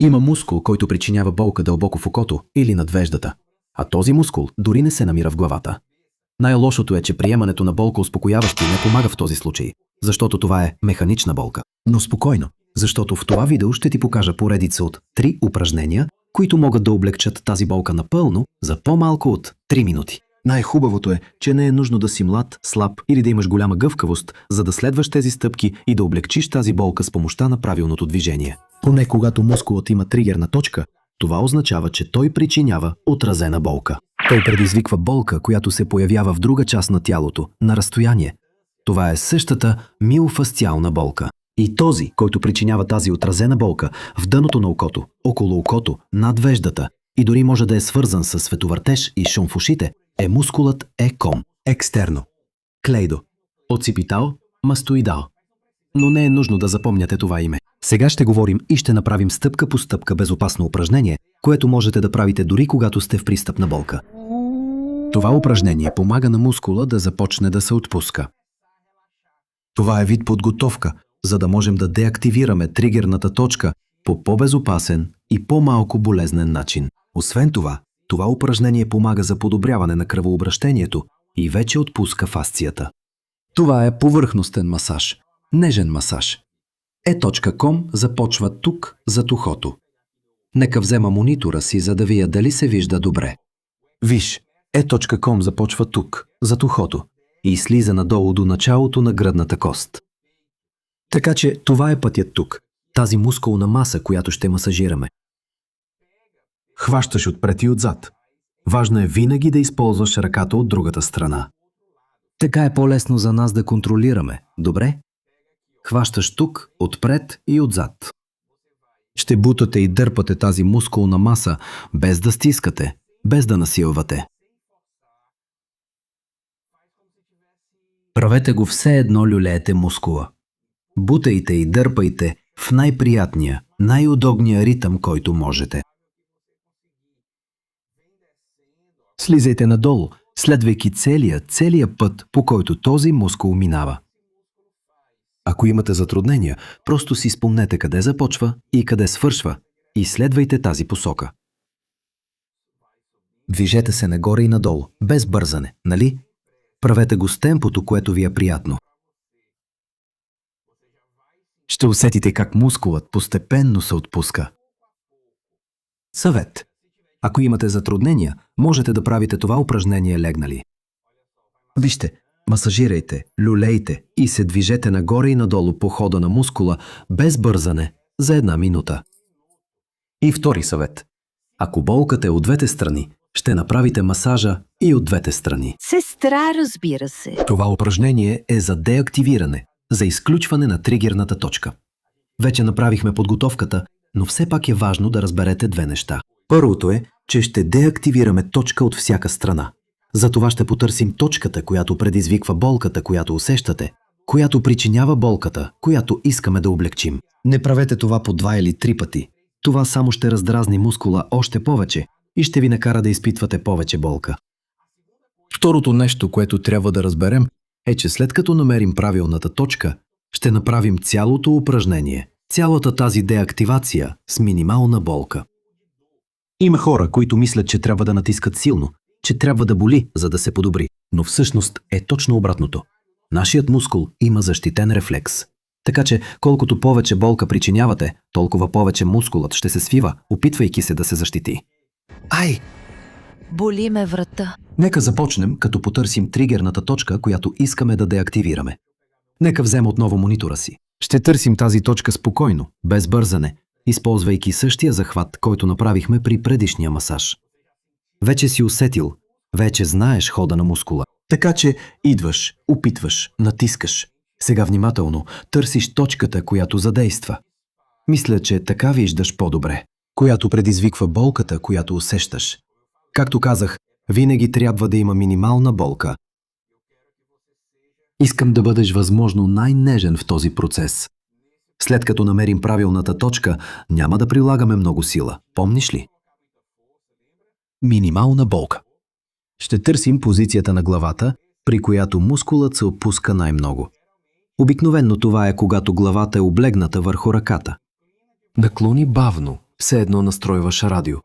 Има мускул, който причинява болка дълбоко в окото или над веждата, а този мускул дори не се намира в главата. Най-лошото е, че приемането на болка успокояващи не помага в този случай, защото това е механична болка. Но спокойно, защото в това видео ще ти покажа поредица от 3 упражнения, които могат да облегчат тази болка напълно за по-малко от 3 минути. Най-хубавото е, че не е нужно да си млад, слаб или да имаш голяма гъвкавост, за да следваш тези стъпки и да облегчиш тази болка с помощта на правилното движение. Поне когато мускулът има тригерна точка, това означава, че той причинява отразена болка. Той предизвиква болка, която се появява в друга част на тялото, на разстояние. Това е същата миофасциална болка. И този, който причинява тази отразена болка в дъното на окото, около окото, над веждата и дори може да е свързан с световъртеж и шум в ушите, е мускулът еком, екстерно, клейдо, оципитал, мастоидал. Но не е нужно да запомняте това име. Сега ще говорим и ще направим стъпка по стъпка безопасно упражнение, което можете да правите дори когато сте в пристъп на болка. Това упражнение помага на мускула да започне да се отпуска. Това е вид подготовка, за да можем да деактивираме тригерната точка по по-безопасен и по-малко болезнен начин. Освен това, това упражнение помага за подобряване на кръвообращението и вече отпуска фасцията. Това е повърхностен масаж, нежен масаж. E.com започва тук, зад ухото. Нека взема монитора си, за да вия дали се вижда добре. Виж, E.com започва тук, зад ухото и слиза надолу до началото на гръдната кост. Така че това е пътят тук, тази мускулна маса, която ще масажираме. Хващаш отпред и отзад. Важно е винаги да използваш ръката от другата страна. Така е по-лесно за нас да контролираме, добре? Хващаш тук, отпред и отзад. Ще бутате и дърпате тази мускулна маса, без да стискате, без да насилвате. Правете го все едно люлеете мускула. Бутайте и дърпайте в най-приятния, най-удобния ритъм, който можете. Слизайте надолу, следвайки целия път, по който този мускул минава. Ако имате затруднения, просто си спомнете къде започва и къде свършва и следвайте тази посока. Движете се нагоре и надолу, без бързане, нали? Правете го с темпото, което ви е приятно. Ще усетите как мускулът постепенно се отпуска. Съвет. Ако имате затруднения, можете да правите това упражнение легнали. Вижте, масажирайте, люлейте и се движете нагоре и надолу по хода на мускула без бързане за 1 минута. И втори съвет. Ако болката е от двете страни, ще направите масажа и от двете страни. Сестра, разбира се. Това упражнение е за деактивиране, за изключване на тригерната точка. Вече направихме подготовката, но все пак е важно да разберете 2 неща. Първото е, че ще деактивираме точка от всяка страна. Затова ще потърсим точката, която предизвиква болката, която усещате, която причинява болката, която искаме да облегчим. Не правете това по 2 или 3 пъти. Това само ще раздразни мускула още повече и ще ви накара да изпитвате повече болка. Второто нещо, което трябва да разберем, е, че след като намерим правилната точка, ще направим цялото упражнение, цялата тази деактивация с минимална болка. Има хора, които мислят, че трябва да натискат силно, че трябва да боли, за да се подобри. Но всъщност е точно обратното. Нашият мускул има защитен рефлекс. Така че, колкото повече болка причинявате, толкова повече мускулът ще се свива, опитвайки се да се защити. Ай! Боли ме врата. Нека започнем, като потърсим тригерната точка, която искаме да деактивираме. Нека взема отново монитора си. Ще търсим тази точка спокойно, без бързане, използвайки същия захват, който направихме при предишния масаж. Вече си усетил, вече знаеш хода на мускула. Така че идваш, опитваш, натискаш. Сега внимателно търсиш точката, която задейства. Мисля, че така виждаш по-добре, която предизвиква болката, която усещаш. Както казах, винаги трябва да има минимална болка. Искам да бъдеш възможно най-нежен в този процес. След като намерим правилната точка, няма да прилагаме много сила. Помниш ли? Минимална болка. Ще търсим позицията на главата, при която мускулът се опуска най-много. Обикновенно това е когато главата е облегната върху ръката. Наклони бавно, Все едно настройваш радио.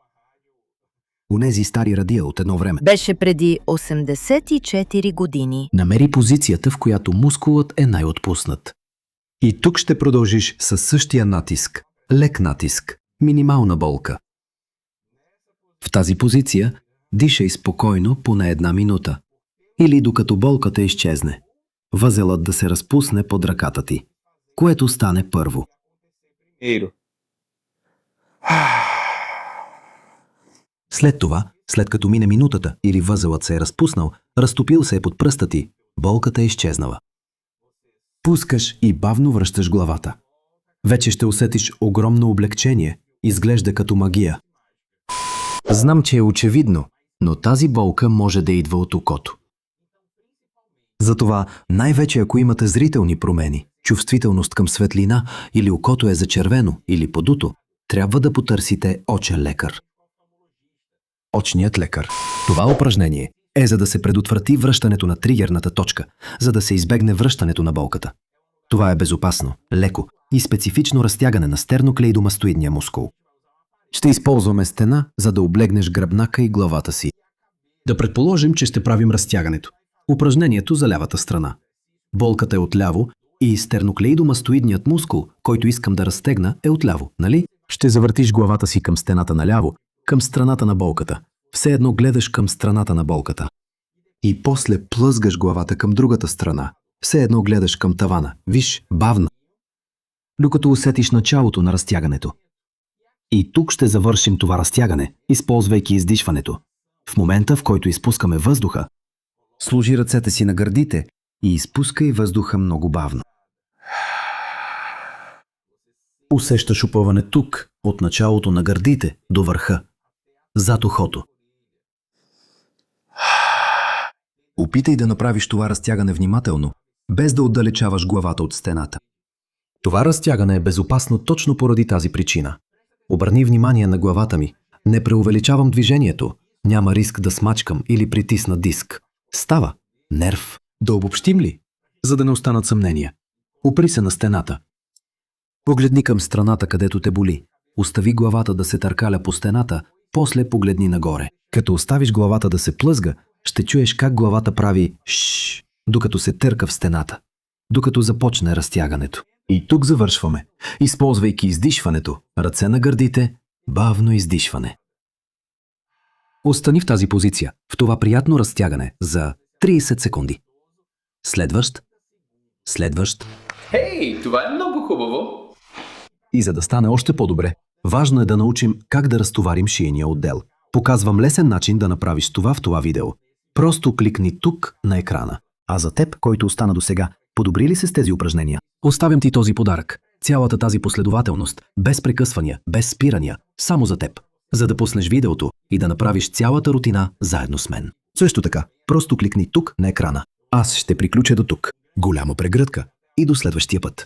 Унези стари радиа от едно време. Беше преди 84 години. Намери позицията, в която мускулът е най-отпуснат. И тук ще продължиш със същия натиск. Лек натиск. Минимална болка. В тази позиция дишай спокойно поне 1 минута. Или докато болката изчезне. Възелът да се разпусне под ръката ти. Което стане първо. След това, след като мине минутата или възелът се е разпуснал, разтопил се е под пръста ти, болката е изчезнала. Пускаш и бавно връщаш главата. Вече ще усетиш огромно облегчение, изглежда като магия. Знам, че е очевидно, но тази болка може да идва от окото. Затова, най-вече ако имате зрителни промени, чувствителност към светлина или окото е зачервено или подуто, трябва да потърсите очен лекар. Очният лекар. Това упражнение е за да се предотврати връщането на тригерната точка, за да се избегне връщането на болката. Това е безопасно, леко и специфично разтягане на стерноклеидомастоидния мускул. Ще използваме стена, за да облегнеш гръбнака и главата си. Да предположим, че ще правим разтягането. Упражнението за лявата страна. Болката е отляво и стерноклеидомастоидният мускул, който искам да разтегна, е отляво, нали? Ще завъртиш главата си към стената наляво, към страната на болката. Все едно гледаш към страната на болката. И после плъзгаш главата към другата страна. Все едно гледаш към тавана. Виж, бавно. Докато усетиш началото на разтягането. И тук ще завършим това разтягане, използвайки издишването. В момента, в който изпускаме въздуха, сложи ръцете си на гърдите и изпускай въздуха много бавно. Усещаш опъване тук, от началото на гърдите до върха, зад ухото. Опитай да направиш това разтягане внимателно, без да отдалечаваш главата от стената. Това разтягане е безопасно точно поради тази причина. Обърни внимание на главата ми. Не преувеличавам движението. Няма риск да смачкам или притисна диск. Става. Нерв. Да обобщим ли? За да не останат съмнения. Опри се на стената. Погледни към страната, където те боли. Остави главата да се търкаля по стената, после погледни нагоре. Като оставиш главата да се плъзга, ще чуеш как главата прави шш, докато се търка в стената. Докато започне разтягането. И тук завършваме, използвайки издишването, ръце на гърдите, бавно издишване. Остани в тази позиция, в това приятно разтягане за 30 секунди. Следващ. Хей, това е много хубаво! И за да стане още по-добре, важно е да научим как да разтоварим шийния отдел. Показвам лесен начин да направиш това в това видео. Просто кликни тук на екрана. А за теб, който остана до сега, подобри ли се с тези упражнения? Оставям ти този подарък. Цялата тази последователност, без прекъсвания, без спирания, само за теб. За да пуснеш видеото и да направиш цялата рутина заедно с мен. Също така, просто кликни тук на екрана. Аз ще приключа до тук. Голяма прегръдка и до следващия път.